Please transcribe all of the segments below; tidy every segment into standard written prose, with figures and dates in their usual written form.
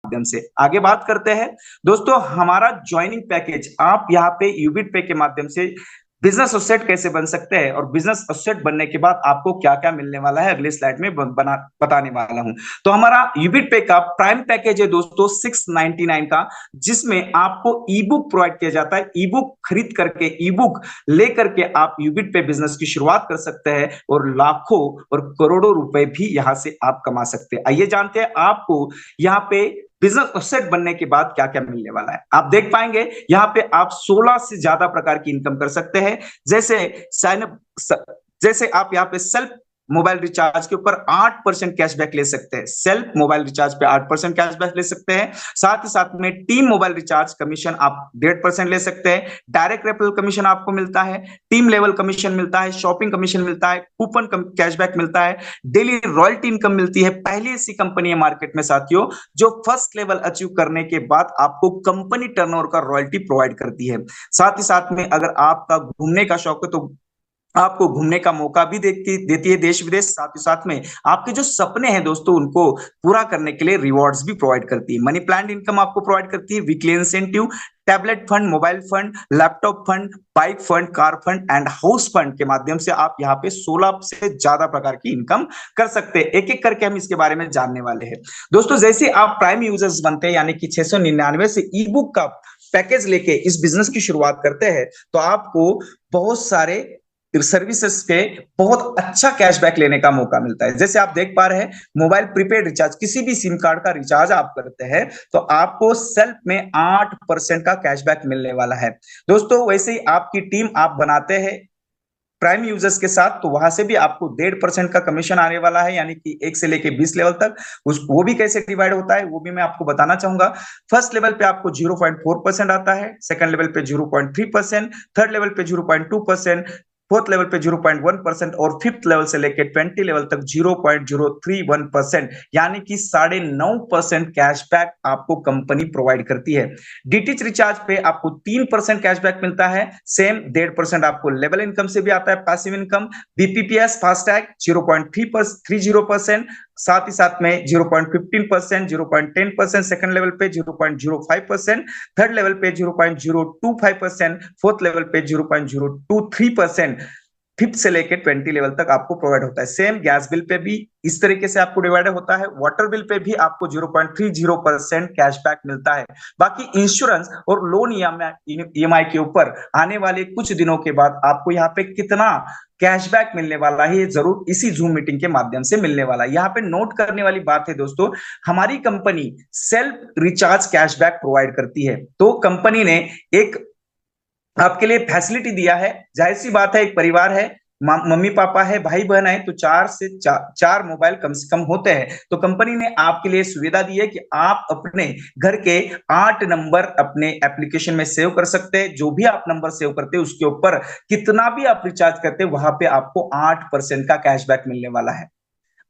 माध्यम से। आगे बात करते हैं दोस्तों, हमारा ज्वाइनिंग पैकेज, आप यहाँ पे यूबिट पे के माध्यम से बिजनेस एसोसिएट कैसे बन सकते हैं और बिजनेस एसोसिएट बनने के बाद आपको क्या क्या मिलने वाला है अगले स्लाइड में बना बताने वाला हूं। तो हमारा यूबिट पे का प्राइम पैकेज है दोस्तों 699 का, जिसमें आपको ई बुक प्रोवाइड किया जाता है। ई बुक खरीद करके, ई बुक लेकर के आप यूबिट पे बिजनेस की शुरुआत कर सकते हैं और लाखों और करोड़ों रुपए भी यहां से आप कमा सकते हैं। आइए जानते हैं आपको यहाँ पे बिजनेस एसेट बनने के बाद क्या क्या मिलने वाला है। आप देख पाएंगे यहाँ पे आप 16 से ज्यादा प्रकार की इनकम कर सकते हैं। जैसे साइन अप, जैसे आप यहाँ पे सेल्फ मोबाइल रिचार्ज के ऊपर 8% कैशबैक ले सकते हैं। सेल्फ मोबाइल रिचार्ज पे 8% कैशबैक ले सकते हैं। साथ ही साथ में टीम मोबाइल रिचार्ज कमीशन आप 1.5% ले सकते हैं। डायरेक्ट रेफरल कमीशन आपको मिलता है, टीम लेवल कमीशन मिलता है, शॉपिंग कमीशन मिलता है, कूपन कैशबैक मिलता है, डेली रॉयल्टी इनकम मिलती है। पहली ऐसी कंपनी है मार्केट में साथियों जो फर्स्ट लेवल अचीव करने के बाद आपको कंपनी टर्नओवर का रॉयल्टी प्रोवाइड करती है। साथ ही साथ में अगर आपका घूमने का शौक है तो आपको घूमने का मौका भी देती है देश विदेश। साथ ही साथ में आपके जो सपने हैं दोस्तों उनको पूरा करने के लिए रिवॉर्ड्स भी प्रोवाइड करती है। मनी प्लान इनकम आपको प्रोवाइड करती है, weekly incentive, tablet fund, mobile fund, laptop fund, bike fund, car fund and house fund के माध्यम से आप यहाँ पे 16 से ज्यादा प्रकार की इनकम कर सकते हैं। एक एक करके हम इसके बारे में जानने वाले हैं दोस्तों। जैसे आप प्राइम यूजर्स बनते हैं यानी कि 699 से ई बुक का पैकेज लेके इस बिजनेस की शुरुआत करते हैं तो आपको बहुत सारे सर्विसेज पे बहुत अच्छा कैशबैक लेने का मौका मिलता है। जैसे आप देख पा रहे हैं, मोबाइल प्रीपेड रिचार्ज, किसी भी सिम कार्ड का रिचार्ज आप करते हैं तो आपको सेल्फ में 8% का कैशबैक मिलने वाला है दोस्तों। वैसे ही आपकी टीम आप बनाते हैं प्राइम यूजर्स के साथ तो वहां से भी आपको 1.5% का कमीशन आने वाला है, यानी कि 1 से लेके 20 लेवल तक। वो भी कैसे डिवाइड होता है वो भी मैं आपको बताना चाहूंगा। फर्स्ट लेवल पे आपको 0.4% आता है, सेकंड लेवल पे 0.3%, थर्ड लेवल पे 0.2%, फोर्थ लेवल पे 0.1% और फिफ्थ लेवल से लेकर 20 लेवल तक 0.031%, यानी कि 9.5% कैशबैक आपको कंपनी प्रोवाइड करती है। डीटीएच रिचार्ज पे आपको 3% कैशबैक मिलता है। सेम 1.5% आपको लेवल इनकम से भी आता है, पैसिव इनकम। बीपीपीएस फास्टैग 0.30%, साथ ही साथ में 0.15%, 0.10%, सेकंड लेवल पे 0.05%, थर्ड लेवल पे 0.025%, फोर्थ लेवल पे 0.023%, फिफ्थ से लेकर 20 लेवल तक आपको प्रोवाइड होता है। सेम गैस बिल पे भी इस तरीके से आपको डिवाइड होता है। वाटर बिल पे भी आपको 0.30% कैशबैक मिलता है। बाकी इंश्योरेंस और लोन ईएमआई के ऊपर आने वाले कुछ दिनों के बाद आपको यहाँ पे कितना कैशबैक मिलने वाला है, ये जरूर इसी जूम मीटिंग के माध्यम से मिलने वाला है। यहाँ पे नोट करने वाली बात है दोस्तों, हमारी company self recharge cashback provide करती है। तो कंपनी ने एक आपके लिए फैसिलिटी दिया है। जाहिर सी बात है, एक परिवार है, मम्मी पापा है, भाई बहन है, तो चार मोबाइल कम से कम होते हैं। तो कंपनी ने आपके लिए सुविधा दी है कि आप अपने घर के 8 नंबर अपने एप्लीकेशन में सेव कर सकते हैं। जो भी आप नंबर सेव करते हैं उसके ऊपर कितना भी आप रिचार्ज करते हैं वहां पे आपको 8% का कैशबैक मिलने वाला है।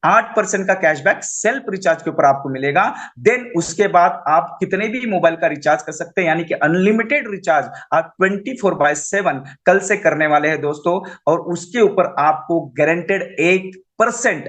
8% का कैशबैक सेल्फ रिचार्ज के ऊपर आपको मिलेगा। देन उसके बाद आप कितने भी मोबाइल का रिचार्ज कर सकते हैं, यानी कि अनलिमिटेड रिचार्ज आप 24/7 कल से करने वाले हैं दोस्तों। और उसके ऊपर आपको गारंटेड 1%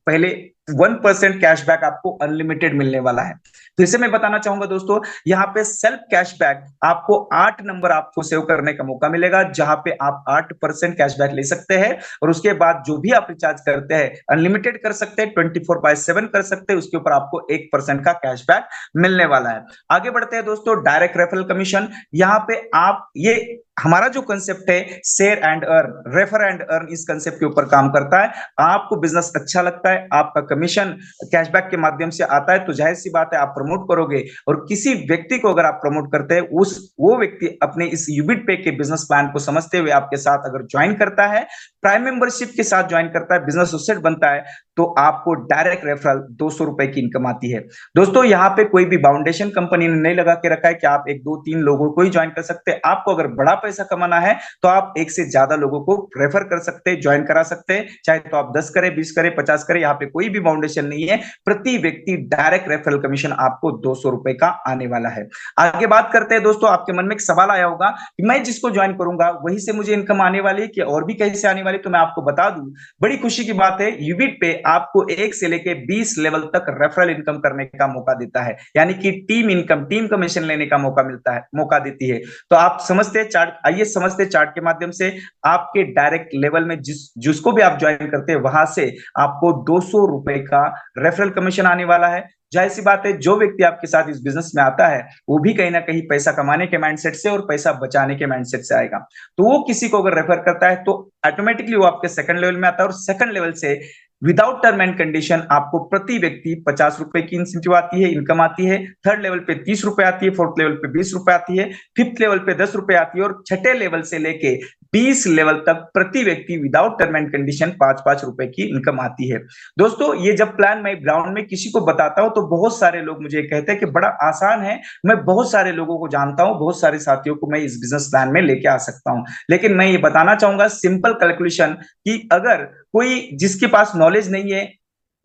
पहले 1% कैशबैक आपको अनलिमिटेड मिलने वाला है। फिर से मैं बताना चाहूंगा दोस्तों, यहाँ पे सेल्फ कैशबैक आपको 8 नंबर आपको सेव करने का मौका मिलेगा, जहां पे आप 8% कैशबैक ले सकते हैं। और उसके बाद जो भी आप रिचार्ज करते हैं अनलिमिटेड कर सकते हैं, 24/7 कर सकते हैं, उसके ऊपर आपको 1% का कैशबैक मिलने वाला है। आगे बढ़ते हैं दोस्तों, डायरेक्ट रेफरल कमीशन। यहाँ पे आप ये हमारा जो कंसेप्ट है share and earn, refer and earn, इस कंसेप्ट के ऊपर काम करता है। आपको बिजनेस अच्छा लगता है, आपका कमीशन कैशबैक के माध्यम से आता है, तो जाहिर सी बात है आप प्रमोट करोगे। और किसी व्यक्ति को अगर आप प्रमोट करते हैं, वो व्यक्ति अपने इस यूबिट पे के बिजनेस प्लान को समझते हुए आपके साथ अगर ज्वाइन करता है, प्राइम मेंबरशिप के साथ ज्वाइन करता है, बिजनेस एसोसिएट बनता है, तो आपको डायरेक्ट रेफरल 200 रुपए की इनकम आती है दोस्तों। यहाँ पे कोई भी बाउंडेशन कंपनी ने नहीं लगा के रखा है कि आप 1 2 3 लोगों को ही ज्वाइन कर सकते हैं। आपको अगर बड़ा पैसा कमाना है तो आप एक से ज्यादा लोगों को रेफर कर सकते हैं, ज्वाइन करा सकते हैं, चाहे तो आप 10 करें, 20 करें, 50 करें, यहाँ पे कोई भी बाउंडेशन नहीं है। प्रति व्यक्ति डायरेक्ट रेफरल कमीशन आपको 200 रुपए का आने वाला है। आगे बात करते हैं दोस्तों, आपके मन में एक सवाल आया होगा कि मैं जिसको ज्वाइन करूंगा वही से मुझे इनकम आने वाली है कि और भी कैसे आने वाली, तो मैं आपको बता दूं, बड़ी खुशी की बात है, यूबिट पे आपको 1 से लेके 20 लेवल तक रेफरल इनकम करने का मौका देता है, यानी कि टीम इनकम, टीम कमीशन लेने का मौका मिलता है, मौका देती है। तो आप समझते हैं चार्ट, आइए समझते हैं चार्ट के माध्यम से। आपके डायरेक्ट लेवल में जिसको भी आप ज्वाइन करते हैं वहां से आपको 200 रुपए का रेफरल कमीशन आने वाला है। जाहिर सी बात है, जो व्यक्ति आपके साथ इस बिजनेस में आता है वो भी कहीं ना कहीं पैसा कमाने के माइंडसेट से और पैसा बचाने के माइंडसेट से आएगा। तो वो किसी को अगर रेफर करता है तो ऑटोमेटिकली वो आपके सेकंड लेवल में आता है, और सेकंड लेवल से विदाउट टर्म एंड कंडीशन आपको प्रति व्यक्ति 50 रुपए की इंसेंटिव आती है, इनकम आती है। थर्ड लेवल पे 30 रुपए आती है, फोर्थ लेवल पे 20 रुपए आती है, फिफ्थ लेवल पे 10 रुपए आती है, और छठे लेवल से लेके 20 लेवल तक प्रति व्यक्ति विदाउट टर्म एंड कंडीशन 5-5 रुपए की इनकम आती है। दोस्तों, ये जब प्लान मैं ग्राउंड में किसी को बताता हूं तो बहुत सारे लोग मुझे कहते हैं कि बड़ा आसान है, मैं बहुत सारे लोगों को जानता हूं, बहुत सारे साथियों को मैं इस बिजनेस प्लान में लेके आ सकता हूं। लेकिन मैं ये बताना चाहूंगा सिंपल कैलकुलेशन, कि अगर कोई जिसके पास नॉलेज नहीं है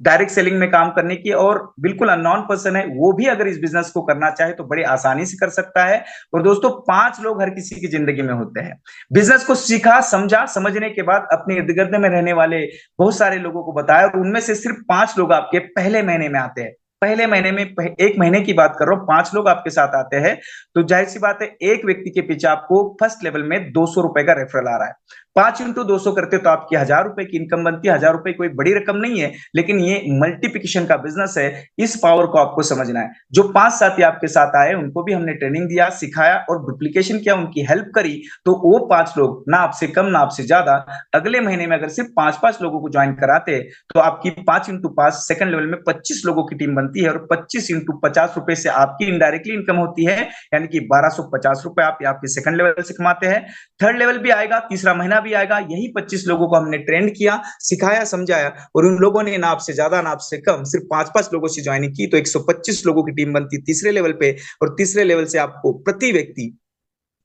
डायरेक्ट सेलिंग में काम करने की और बिल्कुल अननोन पर्सन है, वो भी अगर इस बिजनेस को करना चाहे तो बड़ी आसानी से कर सकता है। और दोस्तों, 5 लोग हर किसी की जिंदगी में होते हैं। बिजनेस को सीखा, समझा, समझने के बाद अपने इर्द गिर्द में रहने वाले बहुत सारे लोगों को बताया, और उनमें से सिर्फ 5 लोग आपके पहले महीने में आते हैं। पहले महीने में, एक महीने की बात कर रहा हूं, 5 लोग आपके साथ आते हैं, तो जाहिर सी बात है एक व्यक्ति के पीछे आपको फर्स्ट लेवल में 200 रुपए का रेफरल आ रहा है। 5 इंटू 200 करते तो आपकी 1000 रुपए की इनकम बनती है। 1000 रुपए कोई बड़ी रकम नहीं है, लेकिन ये मल्टीप्लिकेशन का बिजनेस है, इस पावर को आपको समझना है। जो 5 साथी आपके साथ आए उनको भी हमने ट्रेनिंग दिया, सिखाया और डुप्लीकेशन किया, उनकी हेल्प करी, तो वो 5 लोग, ना आपसे कम ना आपसे ज्यादा, अगले महीने में अगर सिर्फ 5-5 लोगों को ज्वाइन कराते तो आपकी 5 इंटू 5 सेकंड लेवल में 25 लोगों की टीम बनती है, और 25 इंटू 50 रुपए से आपकी इनडायरेक्टली इनकम होती है, यानी कि 1250 रुपए आप आपके सेकंड लेवल से कमाते हैं। थर्ड लेवल भी आएगा, तीसरा महीना भी आएगा, यही 25 लोगों को हमने ट्रेंड किया, सिखाया, समझाया, और उन लोगों ने ना आपसे ज्यादा ना आपसे कम सिर्फ 5-5 लोगों से ज्वाइनिंग की, तो 125 लोगों की टीम बनती तीसरे लेवल पे, और तीसरे लेवल से आपको प्रति व्यक्ति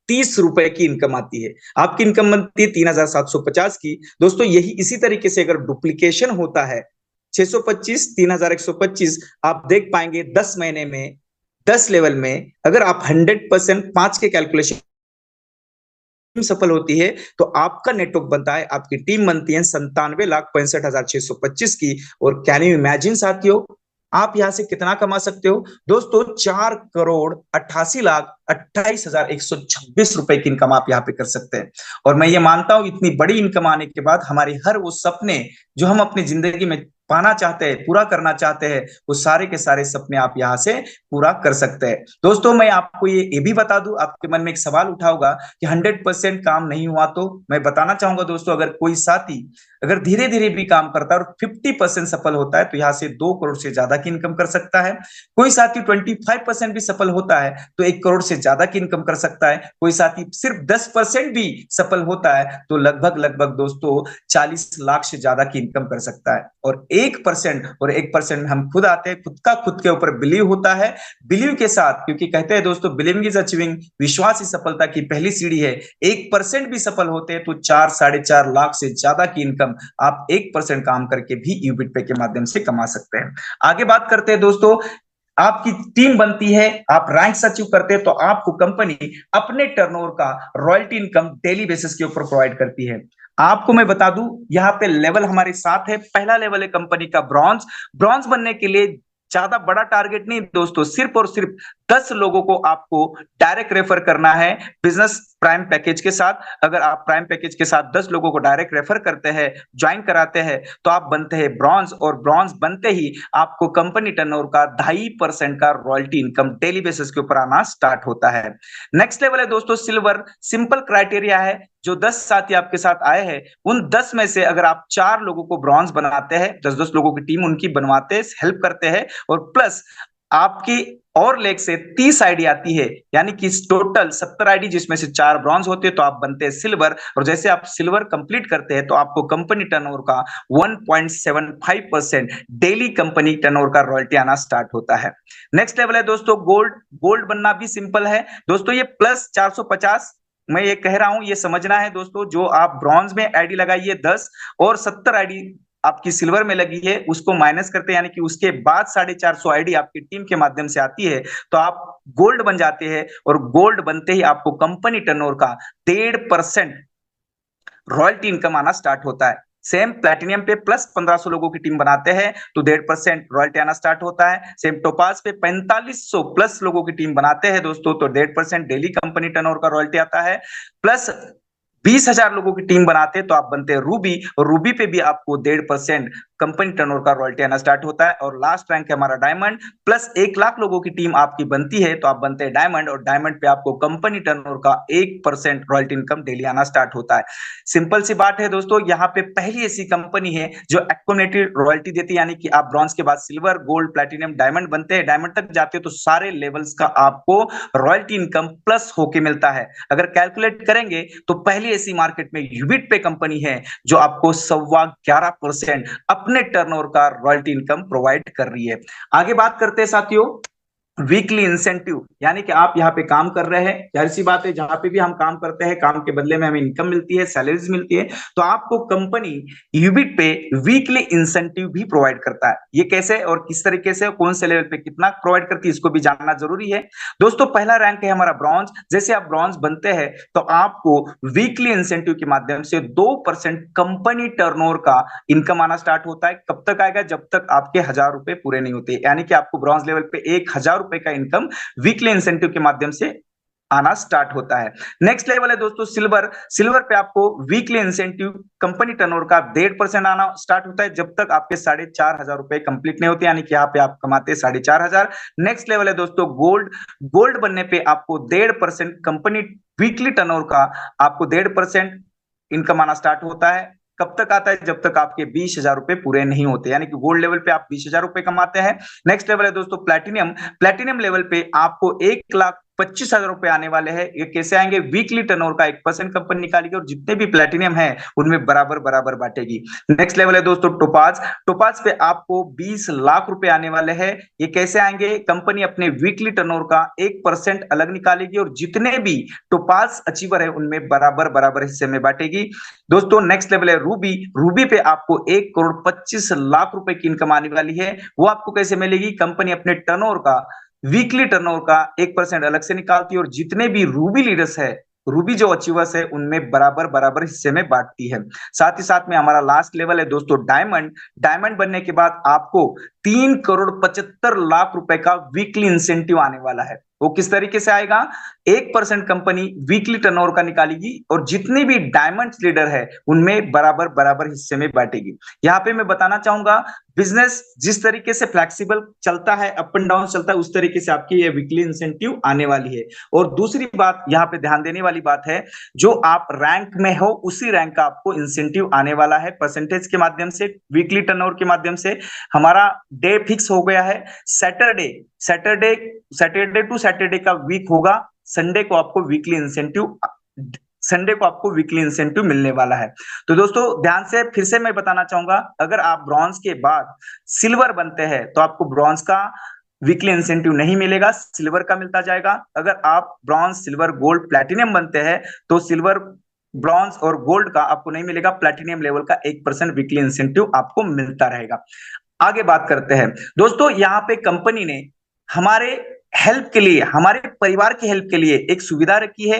30 रुपए की इनकम आती है। आपकी इनकम बनती है 3750 की। दोस्तों, यही इसी तरीके से अगर डुप्लीकेशन होता है 625, 3125, आप देख पाएंगे 10 महीने में 10 लेवल में अगर आप 100% 5 के कैलकुलेशन सफल होती है तो आपका नेटवर्क बनता है, आपकी टीम बनती है 97,65,625 की। और कैन यू इमेजिन साथियों, आप यहां से कितना कमा सकते हो? दोस्तों, 4,88,28,126 रुपए की इनकम आप यहाँ पे कर सकते हैं। और मैं ये मानता हूं इतनी बड़ी इनकम आने के बाद हमारे हर वो सपने जो हम अपनी जिंदगी में पाना चाहते हैं, पूरा करना चाहते हैं, वो सारे के सारे सपने आप यहाँ से पूरा कर सकते हैं। दोस्तों, मैं आपको ये भी बता दूं, आपके मन में एक सवाल उठा होगा कि 100% काम नहीं हुआ, तो मैं बताना चाहूंगा दोस्तों, अगर कोई साथी अगर धीरे धीरे भी काम करता है और 50% सफल होता है तो यहाँ से 2 करोड़ से ज्यादा की इनकम कर सकता है। कोई साथी 25% भी सफल होता है तो 1 करोड़ से ज्यादा की इनकम कर सकता है। कोई साथी सिर्फ 10% भी सफल होता है तो लगभग दोस्तों 40 लाख से ज्यादा की इनकम कर सकता है। और 1% और 1% में हम खुद आते हैं, खुद के ऊपर बिलीव होता है। बिलीव के साथ, क्योंकि कहते हैं दोस्तों, बिलीविंग इज अचीविंग, विश्वास ही सफलता की पहली सीढ़ी है। 1% भी सफल होते हैं तो 4-4.5 लाख से ज्यादा की इनकम आप 1% काम करके भी यूबिट पे के माध्यम से कमा सकते हैं। आगे बात करते हैं दोस्तों, आपकी टीम बनती है, आप रैंक अचीव करते हैं तो आपको कंपनी अपने टर्नओवर का रॉयल्टी इनकम डेली बेसिस के ऊपर प्रोवाइड करती है। आपको मैं बता दूं, यहाँ पे लेवल हमारे साथ है। पहला लेवल है कंपनी का ब्रॉन्ज। ब्रॉन्ज बनने के लिए ज्यादा बड़ा टारगेट नहीं दोस्तों, सिर्फ और सिर्फ 10 लोगों को आपको डायरेक्ट रेफर करना है बिजनेस प्राइम पैकेज के साथ। अगर आप प्राइम पैकेज के साथ 10 लोगों को डायरेक्ट रेफर करते हैं, ज्वाइन कराते हैं, तो आप बनते हैं ब्रॉन्ज। और ब्रॉन्ज बनते ही आपको कंपनी टर्नओवर का 2.5% का रॉयल्टी इनकम डेली बेसिस के ऊपर आना स्टार्ट होता है। नेक्स्ट लेवल है दोस्तों सिल्वर। सिंपल क्राइटेरिया है, जो 10 साथी आपके साथ आए हैं उन 10 में से अगर आप 4 लोगों को ब्रॉन्ज बनाते हैं, 10-10 लोगों की टीम उनकी बनवाते हैं, हेल्प करते हैं, और प्लस आपकी और लेग से 30 आईडी आती है, यानी कि टोटल 70 आईडी, जिसमें से 4 ब्रॉन्ज होते हैं, तो आप बनते हैं सिल्वर। और जैसे आप सिल्वर कंप्लीट करते हैं तो आपको कंपनी टर्नओवर का 1.75% डेली कंपनी टर्नओवर का रॉयल्टी आना स्टार्ट होता है। नेक्स्ट लेवल है दोस्तों गोल्ड। गोल्ड बनना भी सिंपल है दोस्तों, ये प्लस 450 मैं ये कह रहा हूं, ये समझना है दोस्तों, जो आप ब्रॉन्ज में आईडी लगाइए 10 और 70 आईडी आपकी सिल्वर में लगी है, उसको माइनस करते हैं, यानी कि उसके बाद 450 आईडी आपकी टीम के माध्यम से आती है, तो आप गोल्ड बन जाते हैं। और गोल्ड बनते ही आपको कंपनी टर्नओवर का 1.5% रॉयल्टी इनकम आना स्टार्ट होता है। सेम प्लेटिनियम पे प्लस 1500 लोगों की टीम बनाते हैं तो 1.5% रॉयल्टी आना स्टार्ट होता है। सेम टोपाज पे 4500 प्लस लोगों की टीम बनाते हैं दोस्तों, तो 1.5% डेली कंपनी टर्नओवर का रॉयल्टी आता है। प्लस 20,000 लोगों की टीम बनाते हैं तो आप बनते हैं रूबी, और रूबी पे भी आपको 1.5% कंपनी टर्नओवर का रॉयल्टी आना स्टार्ट होता है। और लास्ट रैंक है हमारा डायमंड, प्लस 1 लाख लोगों की टीम आपकी बनती है तो आप बनते हैं डायमंड, और डायमंड पे आपको कंपनी टर्नओवर का 1% रॉयल्टी इनकम डेली आना स्टार्ट होता है। सिंपल सी बात है दोस्तों, यहाँ पे पहली ऐसी कंपनी है जो एक्यूमुलेटेड रॉयल्टी देती है, यानी कि आप ब्रॉन्ज के बाद सिल्वर, गोल्ड, प्लेटिनियम, डायमंड बनते हैं, डायमंड तक जाते हो तो सारे लेवल्स का आपको रॉयल्टी इनकम प्लस होके मिलता है। अगर कैलकुलेट करेंगे तो पहली ऐसी मार्केट में यूबिट पे कंपनी है जो आपको 11.25% अपने टर्नओवर का रॉयल्टी इनकम प्रोवाइड कर रही है। आगे बात करते हैं साथियों वीकली इंसेंटिव, यानी कि आप यहाँ पे काम कर रहे हैं, जाहिर सी बात है जहां पे भी हम काम करते हैं काम के बदले में हमें इनकम मिलती है, सैलरीज मिलती है, तो आपको कंपनी यूबिट पे वीकली इंसेंटिव भी प्रोवाइड करता है। ये कैसे और किस तरीके से, कौन से लेवल पे कितना प्रोवाइड करती है, इसको भी जानना जरूरी है दोस्तों। पहला रैंक है हमारा ब्रॉन्ज। जैसे आप ब्रॉन्ज बनते हैं तो आपको वीकली इंसेंटिव के माध्यम से 2% कंपनी टर्नओवर का इनकम आना स्टार्ट होता है। कब तक आएगा? जब तक आपके 1,000 रुपए पूरे नहीं होते, यानी कि आपको ब्रॉन्ज लेवल पे 1,000 रुपए का इनकम वीकली इंसेंटिव के माध्यम से आना स्टार्ट होता है। नेक्स्ट लेवल है दोस्तों सिल्वर। सिल्वर पे आपको वीकली इंसेंटिव कंपनी टर्नओवर का 1.5% आना स्टार्ट होता है जब तक आपके 4,500 रुपए कंप्लीट नहीं होते, यानी कि यहाँ पे आप कमाते 4,500। नेक्स्ट लेवल है दोस्तों गोल्ड। गोल्ड बनने पे आपको 1.5% कंपनी वीकली टर्नओवर का आपको 1.5% इनकम आना स्टार्ट होता है। कब तक आता है? जब तक आपके 20,000 रुपए पूरे नहीं होते, यानी कि गोल्ड लेवल पे आप 20,000 रुपए कमाते हैं। नेक्स्ट लेवल है दोस्तों प्लैटिनियम। प्लैटिनियम लेवल पे आपको 1,25,000 रुपए आने वाले हैं। ये कैसे आएंगे? वीकली टर्नओवर का 1% कंपनी निकालेगी और जितने भी प्लैटिनियम है उनमें बराबर बराबर बांटेगी। नेक्स्ट लेवल है दोस्तों टोपाज। टोपाज पे आपको 20 लाख रुपए आने वाले हैं। ये कैसे आएंगे? कंपनी अपने वीकली टर्नओवर का 1% अलग निकालेगी और जितने भी टोपाज अचीवर है उनमें बराबर बराबर हिस्से में बांटेगी दोस्तों। नेक्स्ट लेवल है रूबी। रूबी पे आपको 1,25,00,000 रुपए की इनकम आने वाली है। वो आपको कैसे मिलेगी? कंपनी अपने टर्नओवर का वीकली टर्नओवर का 1% अलग से निकालती है और जितने भी रूबी लीडर्स है, रूबी जो अचीवर्स है उनमें बराबर बराबर हिस्से में बांटती है। साथ ही साथ में हमारा लास्ट लेवल है दोस्तों डायमंड। डायमंड बनने के बाद आपको 3,75,00,000 रुपए का वीकली इंसेंटिव आने वाला है। वो किस तरीके से आएगा? 1% कंपनी वीकली टर्नओवर का निकालेगी और जितने भी डायमंड लीडर है उनमें बराबर बराबर हिस्से में बांटेगी। यहाँ पे मैं बताना चाहूंगा बिजनेस जिस तरीके से फ्लेक्सिबल चलता है, अप एंड डाउन चलता है, उस तरीके से आपकी ये वीकली इंसेंटिव आने वाली है। और दूसरी बात यहाँ पे ध्यान देने वाली बात है, जो आप रैंक में हो उसी रैंक का आपको इंसेंटिव आने वाला है परसेंटेज के माध्यम से, वीकली टर्नओवर के माध्यम से। हमारा डे फिक्स हो गया है Saturday. Saturday Saturday to Saturday का वीक होगा। संडे को आपको वीकली इंसेंटिव मिलने वाला है। तो दोस्तों ध्यान से फिर से मैं बताना चाहूंगा, अगर आप ब्रॉन्ज के बाद सिल्वर बनते हैं तो आपको ब्रॉन्ज का वीकली इंसेंटिव नहीं मिलेगा, सिल्वर का मिलता जाएगा। अगर आप ब्रॉन्ज, सिल्वर, गोल्ड, प्लैटिनियम बनते हैं तो सिल्वर, ब्रॉन्ज और गोल्ड का आपको नहीं मिलेगा, प्लैटिनियम लेवल का 1% वीकली इंसेंटिव आपको मिलता रहेगा। आगे बात करते हैं दोस्तों, यहाँ पे कंपनी ने हमारे हेल्प के लिए, हमारे परिवार की हेल्प के लिए एक सुविधा रखी है,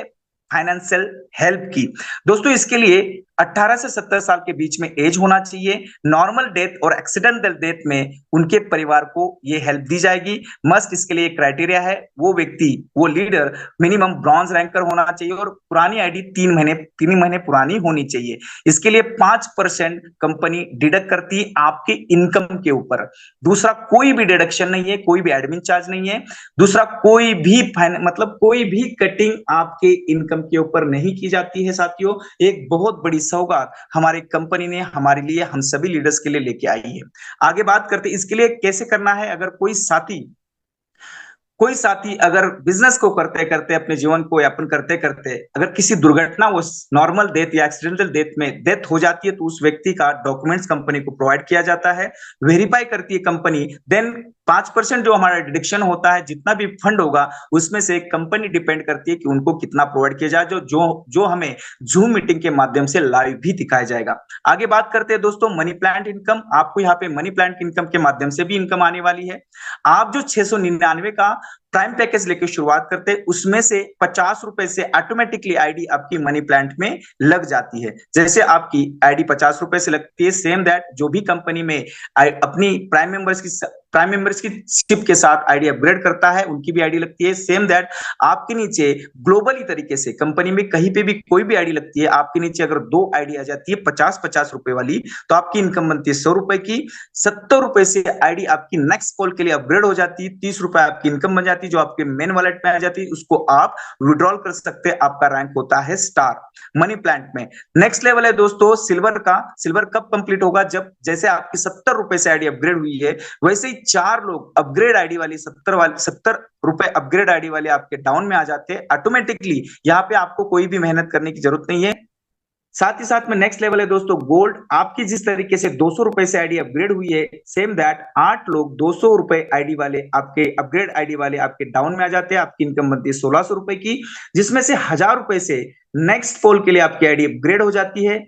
फाइनेंशियल हेल्प की। दोस्तों इसके लिए 18 से 70 साल के बीच में एज होना चाहिए। नॉर्मल डेथ और एक्सीडेंटल डेथ में उनके परिवार को ये हेल्प दी जाएगी। मस्ट इसके लिए क्राइटेरिया है, वो व्यक्ति, वो लीडर मिनिमम ब्रॉन्ज रैंकर होना चाहिए और पुरानी आईडी 3 महीने पुरानी होनी चाहिए। इसके लिए 5% कंपनी डिडक्ट करती है आपके इनकम के ऊपर। दूसरा कोई भी डिडक्शन नहीं है, कोई भी एडमिन चार्ज नहीं है। दूसरा कोई भी मतलब कोई भी कटिंग आपके इनकम के ऊपर नहीं की जाती है साथियों। एक बहुत बड़ी सौगात हमारी कंपनी ने हमारे लिए, हम सभी लीडर्स के लिए लेके आई है। आगे बात करते इसके लिए कैसे करना है। अगर कोई साथी अगर बिजनेस को करते करते, अपने जीवन को यापन करते करते अगर किसी दुर्घटना, वो नॉर्मल डेथ या एक्सीडेंटल डेथ में डेथ हो जाती है तो उस व्यक्ति का डॉक्यूमेंट्स कंपनी को प्रोवाइड किया जाता है, वेरीफाई करती है कंपनी, देन 5% जो हमारा डिडक्शन होता है, जितना भी फंड होगा उसमें से कंपनी डिपेंड करती है कि उनको कितना प्रोवाइड किया जाए, जो जो जो हमें जूम मीटिंग के माध्यम से लाइव भी दिखाया जाएगा। आगे बात करते हैं दोस्तों मनी प्लांट इनकम। आपको यहाँ पे मनी प्लांट इनकम के माध्यम से भी इनकम आने वाली है। आप जो 699 का प्राइम पैकेज लेके शुरुआत करते हैं, उसमें से 50 रुपए से ऑटोमेटिकली आईडी आपकी मनी प्लांट में लग जाती है। जैसे आपकी आईडी 50 रुपए से लगती है, सेम दैट जो भी कंपनी में अपनी प्राइम मेंबर्स की शिप के साथ आईडी अपग्रेड करता है, उनकी भी आईडी लगती है। सेम दैट आपके नीचे ग्लोबली तरीके से कंपनी में कहीं पे भी कोई भी आईडी लगती है, आपके नीचे अगर 2 आईडी आ जाती है 50-50 रुपए वाली, तो आपकी इनकम बनती है 100 रुपए की। 70 रुपए से आईडी आपकी नेक्स्ट कॉल के लिए अपग्रेड हो जाती है, 30 रुपए आपकी इनकम बन जाती है, जो आपके मेन वॉलेट में आ जाती है, उसको आप विड्रॉल कर सकते हैं। आपका रैंक होता है स्टार मनी प्लांट में। नेक्स्ट लेवल है दोस्तों सिल्वर का। सिल्वर कब कंप्लीट होगा? जब जैसे आपकी 70 रुपए से आईडी अपग्रेड हुई है, वैसे ही 4 लोग अपग्रेड आईडी वाली 70 रुपए अपग्रेड आईडी वाले आपके डाउन में आ जाते हैं ऑटोमेटिकली। यहाँ पे आपको कोई भी मेहनत करने की जरूरत नहीं है। साथ ही साथ में नेक्स्ट लेवल है दोस्तों गोल्ड। आपकी जिस तरीके से 200 रुपए से आईडी अपग्रेड हुई है, सेम दैट 8 लोग 200 रुपए आईडी वाले आपके अपग्रेड आईडी वाले आपके डाउन में आ जाते हैं। आपकी इनकम बनती है 1600 रुपए की, जिसमें से 1000 रुपए से नेक्स्ट पोल के लिए आपकी आईडी अपग्रेड हो जाती है।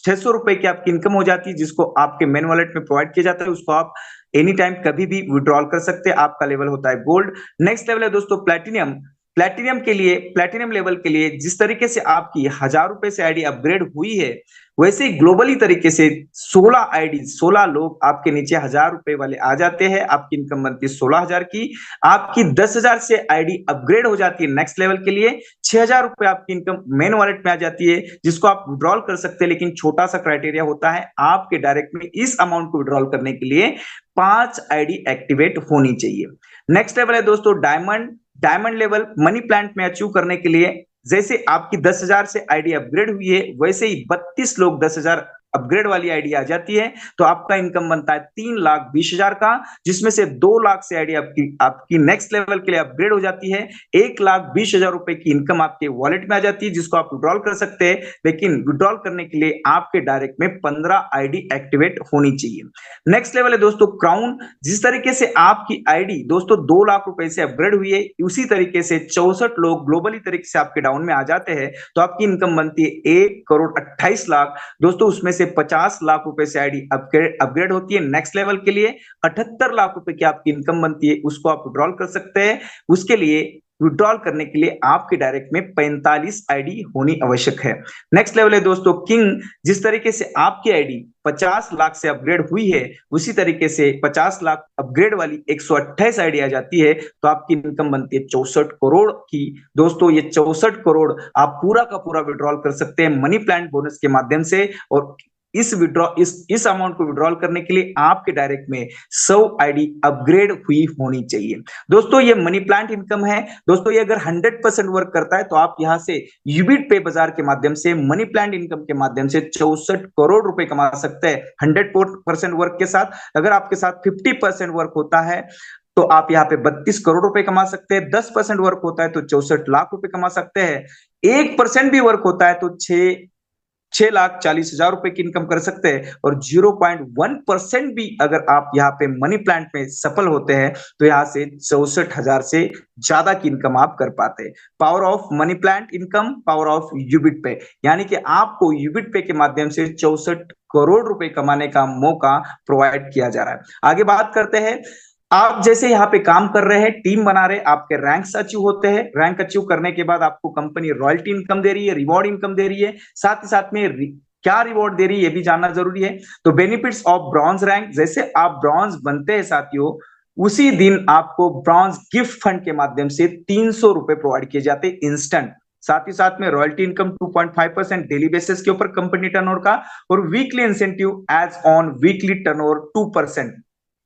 600 रुपए की आपकी इनकम हो जाती है, जिसको आपके मेन वॉलेट में प्रोवाइड किया जाता है। उसको आप एनी टाइम कभी भी विड्रॉल कर सकते हैं। आपका लेवल होता है गोल्ड। नेक्स्ट लेवल है दोस्तों प्लैटिनियम। प्लैटिनियम लेवल के लिए जिस तरीके से आपकी 1000 रुपए से आईडी अपग्रेड हुई है, वैसे ही ग्लोबली तरीके से 16 लोग आपके नीचे 1000 रुपए वाले आ जाते हैं। आपकी इनकम बनती है 16,000 की। आपकी 10,000 से आईडी अपग्रेड हो जाती है नेक्स्ट लेवल के लिए। 6,000 रुपए आपकी इनकम मेन वॉलेट में आ जाती है, जिसको आप विड्रॉल कर सकते हैं। लेकिन छोटा सा क्राइटेरिया होता है, आपके डायरेक्ट में इस अमाउंट को विड्रॉल करने के लिए 5 आईडी एक्टिवेट होनी चाहिए। नेक्स्ट लेवल है दोस्तों डायमंड लेवल मनी प्लांट में अचीव करने के लिए, जैसे आपकी 10,000 से आईडी अपग्रेड हुई है, वैसे ही 32 लोग 10,000 अपग्रेड वाली आईडी आ जाती है, तो आपका इनकम बनता है 3,20,000 का, जिसमें से 2 लाख से आईडी आपकी नेक्स्ट लेवल के लिए अपग्रेड हो जाती है। 1,20,000 रुपए की इनकम आपके वॉलेट में आ जाती है, जिसको आप विड्रॉल कर सकते हैं। लेकिन विड्रॉल करने के लिए आपके डायरेक्ट में 15 आईडी एक्टिवेट होनी चाहिए। नेक्स्ट लेवल है दोस्तों क्राउन। जिस तरीके से आपकी आईडी दोस्तों 2 लाख रुपए से अपग्रेड हुई है, उसी तरीके से 64 लोग ग्लोबली तरीके से आपके डाउन में आ जाते हैं, तो आपकी इनकम बनती है 1,28,00,000 दोस्तों। उसमें से 50 लाख रुपए से आईडी अपग्रेड होती है नेक्स्ट लेवल के लिए। 78 लाख रुपए की आपकी इनकम बनती है, उसको आप विड्रॉल कर सकते हैं। उसके लिए विड्रॉल करने के लिए आपके डायरेक्ट में 45 आईडी होनी आवश्यक है। नेक्स्ट लेवल है दोस्तों किंग। जिस तरीके से आपकी आईडी 50 लाख से अपग्रेड हुई है, उसी तरीके से 50 लाख अपग्रेड वाली 128 आईडी आ जाती है, तो आपकी इनकम बनती है 64 करोड़ की। दोस्तों ये 64 करोड़ आप पूरा का पूरा विड्रॉल कर सकते हैं मनी प्लांट बोनस के माध्यम से। और इस अमाउंट को विड्रॉल करने के लिए आपके डायरेक्ट में 100 आईडी अपग्रेड हुई होनी चाहिए। दोस्तों ये मनी प्लांट इनकम है। दोस्तों ये अगर 100% वर्क करता है, तो आप यहां से यूबिट पे बाजार के माध्यम से मनी प्लांट इनकम के माध्यम से 64 करोड़ रुपए कमा सकते हैं 100% वर्क के साथ। अगर आपके साथ 50% वर्क होता है, तो आप यहाँ पे 32 करोड़ रुपए कमा सकते हैं। 10% वर्क होता है तो 64 लाख रुपए कमा सकते हैं। 1% भी वर्क होता है तो 6,40,000 रुपए की इनकम कर सकते हैं। और 0.1% भी अगर आप यहाँ पे मनी प्लांट में सफल होते हैं, तो यहाँ से 64,000 से ज्यादा की इनकम आप कर पाते हैं। Power of money plant income, power of यूबिट पे, यानी कि आपको यूबिट पे के माध्यम से 64 करोड़ रुपए कमाने का मौका प्रोवाइड किया जा रहा है। आगे बात करते हैं। आप जैसे यहाँ पे काम कर रहे हैं, टीम बना रहे, आपके रैंक्स अचीव होते हैं। रैंक अचीव करने के बाद आपको कंपनी रॉयल्टी इनकम दे रही है, रिवॉर्ड इनकम दे रही है। साथ ही साथ में क्या रिवॉर्ड दे रही है ये भी जानना जरूरी है। तो बेनिफिट्स ऑफ ब्रॉन्ज रैंक, जैसे आप ब्रॉन्ज बनते हैं साथियों, उसी दिन आपको ब्रॉन्ज गिफ्ट फंड के माध्यम से 300 रुपए प्रोवाइड किए जाते हैं इंस्टेंट। साथ ही साथ में रॉयल्टी इनकम 2.5% डेली बेसिस के ऊपर कंपनी टर्नओवर का, और weekly incentive as on weekly turnover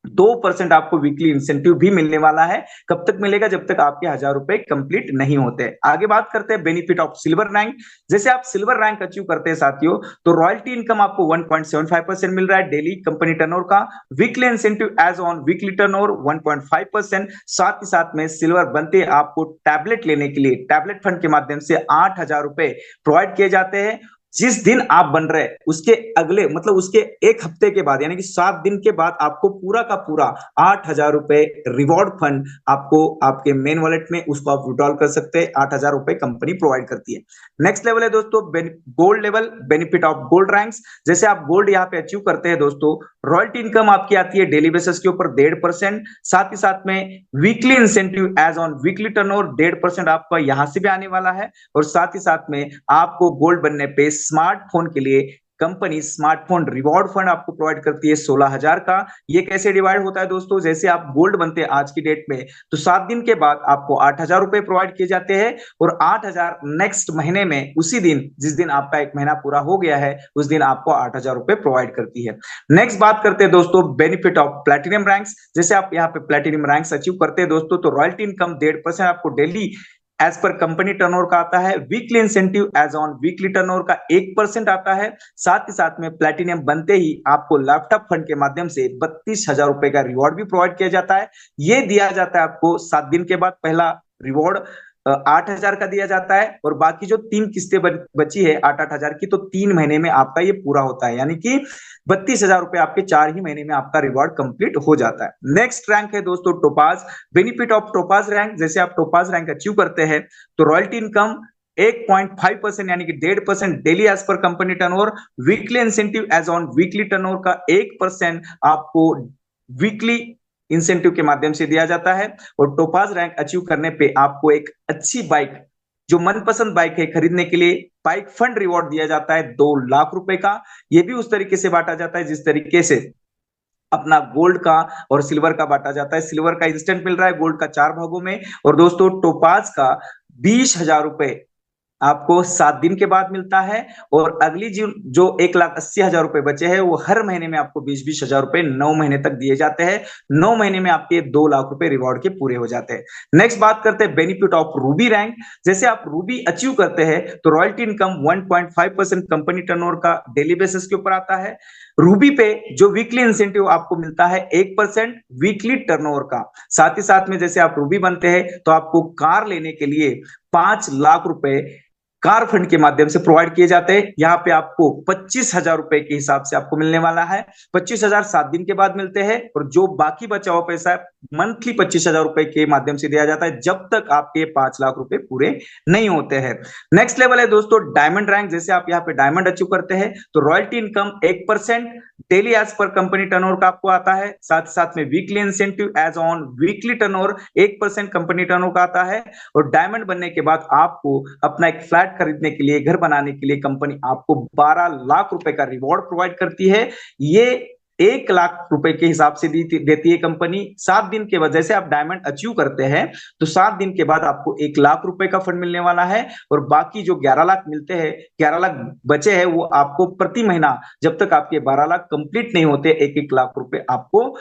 2% आपको वीकली इंसेंटिव भी मिलने वाला है। कब तक मिलेगा? जब तक आपके 1,000 रुपए कंप्लीट नहीं होते। आगे बात करते हैं बेनिफिट ऑफ सिल्वर रैंक। जैसे आप सिल्वर रैंक अचीव करते हैं साथियों, तो रॉयल्टी इनकम आपको 1.75% मिल रहा है डेली कंपनी टर्नओवर का। Weekly incentive as on weekly turnover 1.5%। साथ ही साथ में सिल्वर बनते आपको टैबलेट लेने के लिए टैबलेट फंड के माध्यम से 8,000 रुपए प्रोवाइड किए जाते हैं। जिस दिन आप बन रहे उसके अगले मतलब उसके एक हफ्ते के बाद यानी कि 7 दिन के बाद आपको पूरा का पूरा 8,000 रुपए रिवॉर्ड फंड आपको आपके मेन वॉलेट में उसको आप विड्रॉल कर सकते हैं। 8,000 रुपए कंपनी प्रोवाइड करती है। नेक्स्ट लेवल है दोस्तों gold level, benefit of gold ranks. जैसे आप गोल्ड यहाँ पे अचीव करते हैं दोस्तों, रॉयल्टी इनकम आपकी आती है डेली बेसिस के ऊपर 1.5%। साथ ही साथ में weekly incentive as on weekly turnover 1.5% आपका यहां से भी आने वाला है। और साथ ही साथ में आपको गोल्ड बनने पे स्मार्टफोन के लिए कंपनी स्मार्टफोन रिवॉर्ड फंड आपको प्रोवाइड करती है 16,000 का। ये कैसे डिवाइड होता है दोस्तों, जैसे आप गोल्ड बनते हैं आज की डेट में तो 7 दिन के बाद आपको 8,000 रुपए प्रोवाइड किए जाते हैं और 8,000 नेक्स्ट महीने में उसी दिन जिस दिन आपका एक महीना पूरा हो गया है उस दिन आपको 8,000 रुपए प्रोवाइड करती है। नेक्स्ट बात करते हैं दोस्तों बेनिफिट ऑफ प्लैटिनम रैंक्स। जैसे आप यहाँ पे प्लैटिनम रैंक्स अचीव करते हैं दोस्तों तो रॉयल्टी इनकम 1.5% आपको daily as per company turnover का आता है। Weekly incentive as on weekly turnover का 1% आता है। साथ ही साथ में प्लैटिनम बनते ही आपको लैपटॉप फंड के माध्यम से 32,000 रुपए का रिवॉर्ड भी प्रोवाइड किया जाता है। ये दिया जाता है आपको 7 दिन के बाद। पहला रिवॉर्ड 8,000 का दिया जाता है और बाकी जो 3 किस्तें बची है 8,000 की तो 3 महीने में आपका ये पूरा होता है, यानी कि 32,000 रुपए आपके 4 ही महीने में आपका रिवॉर्ड कंप्लीट हो जाता है। नेक्स्ट रैंक है दोस्तों topaz, benefit of topaz rank. जैसे आप टोपाज रैंक अचीव करते हैं तो रॉयल्टी इनकम 1.5% यानी कि 1.5% daily as per company turnover. Weekly incentive as on weekly turnover का 1% आपको वीकली इंसेंटिव के माध्यम से दिया जाता है। और टोपाज रैंक अचीव करने पे आपको एक अच्छी बाइक, जो मनपसंद बाइक है, खरीदने के लिए बाइक फंड रिवॉर्ड दिया जाता है 2 लाख रुपए का। यह भी उस तरीके से बांटा जाता है जिस तरीके से अपना गोल्ड का और सिल्वर का बांटा जाता है। सिल्वर का इंस्टेंट मिल रहा है, गोल्ड का 4 भागों में। और दोस्तों टोपाज का 20,000 रुपए आपको 7 दिन के बाद मिलता है। और अगली जो 1,80,000 रुपए बचे हैं वो हर महीने में आपको 20,000 रुपए 9 महीने तक दिए जाते हैं। 9 महीने में आपके 2 लाख रुपए रिवॉर्ड के पूरे हो जाते हैं। नेक्स्ट बात करते हैं बेनिफिट ऑफ रूबी रैंक। जैसे आप रूबी अचीव करते हैं तो रॉयल्टी इनकम 1.5% कंपनी टर्नओवर का डेली बेसिस के ऊपर आता है। रूबी पे जो वीकली इंसेंटिव आपको मिलता है 1% वीकली टर्नओवर का। साथ ही साथ में जैसे आप रूबी बनते हैं तो आपको कार लेने के लिए 5 लाख रुपए कार फंड के माध्यम से प्रोवाइड किए जाते हैं। यहाँ पे आपको 25,000 रुपए के हिसाब से आपको मिलने वाला है। 25,000 7 दिन के बाद मिलते हैं और जो बाकी बचा हुआ पैसा है मंथली 25,000 रुपए के माध्यम से दिया जाता है जब तक आपके 5 लाख रुपए पूरे नहीं होते हैं। नेक्स्ट लेवल है दोस्तों डायमंड रैंक। जैसे आप यहाँ पे डायमंड अचीव करते हैं तो royalty income 1% daily as per company turnover का आपको आता है। साथ साथ में weekly incentive as on weekly turnover 1% company turnover का आता है। और डायमंड बनने के बाद आपको अपना एक फ्लैट खरीदने के लिए, घर बनाने के लिए कंपनी आपको 12 लाख रुपए का रिवॉर्ड प्रोवाइड करती है। ये 1 लाख रुपए के हिसाब से देती है कंपनी। 7 दिन के बाद जैसे आप डायमंड अचीव करते हैं तो 7 दिन के बाद आपको 1 लाख रुपए का फंड मिलने वाला है। और बाकी जो 11 लाख मिलते हैं, 11 लाख बचे हैं, वो आपको प्रति महीना जब तक आपके 12 लाख कंप्लीट नहीं होते 1-1 लाख रुपए आपको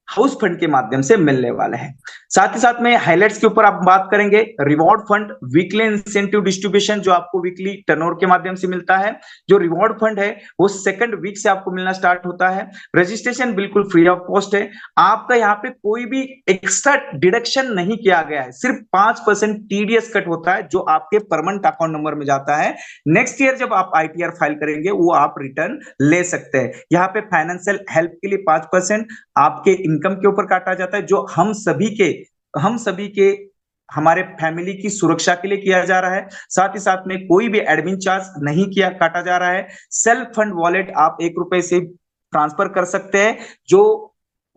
हाउस फंड के माध्यम से मिलने वाले हैं। साथ ही साथ में हाइलाइट्स के ऊपर आप बात करेंगे। Reward fund weekly incentive distribution जो आपको वीकली टर्नओवर के माध्यम से मिलता है। जो रिवॉर्ड फंड है वो सेकंड वीक से आपको मिलना स्टार्ट होता है। रजिस्ट्रेशन बिल्कुल फ्री ऑफ कॉस्ट है। आपका यहाँ पे कोई भी एक्स्ट्रा डिडक्शन नहीं किया गया है, सिर्फ 5% टीडीएस कट होता है जो आपके परमानेंट अकाउंट नंबर में जाता है। नेक्स्ट ईयर जब आप आईटीआर फाइल करेंगे वो आप रिटर्न ले सकते हैं। यहाँ पे फाइनेंशियल हेल्प के लिए 5% आपके इनकम के ऊपर काटा जाता है जो हम सभी के हमारे फैमिली की सुरक्षा के लिए किया जा रहा है। साथ ही साथ में कोई भी एडमिन चार्ज नहीं किया काटा जा रहा है। सेल्फ फंड वॉलेट आप 1 रुपए से ट्रांसफर कर सकते हैं जो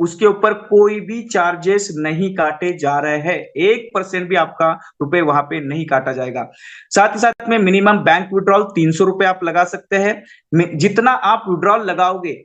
उसके ऊपर कोई भी चार्जेस नहीं काटे जा रहे हैं। 1% भी आपका रुपए वहां पे नहीं काटा जाएगा। साथ ही साथ में मिनिमम बैंक विड्रॉल 300 रुपए आप लगा सकते हैं। जितना आप विड्रॉल लगाओगे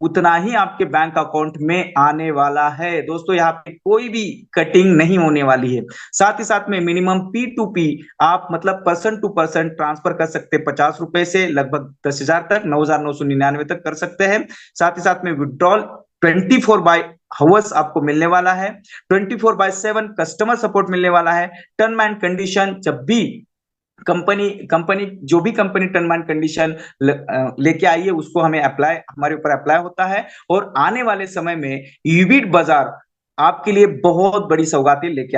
उतना ही आपके बैंक अकाउंट में आने वाला है। दोस्तों यहाँ पे कोई भी कटिंग नहीं होने वाली है। साथ ही साथ में मिनिमम P2P आप मतलब पर्सन टू पर्सन ट्रांसफर कर सकते हैं 50 रुपए से लगभग 10,000 तक, 9,999 तक कर सकते हैं। साथ ही साथ में विड्रॉल 24/7 आपको मिलने वाला है। 24/7 कस्टमर सपोर्ट मिलने वाला है। टर्म एंड कंडीशन जब भी कंपनी जो भी कंपनी टर्म एंड कंडीशन लेके आई है उसको हमारे ऊपर अप्लाई होता है। और आने वाले समय में यूबिट बाजार आपके लिए बहुत बड़ी सौगातें लेके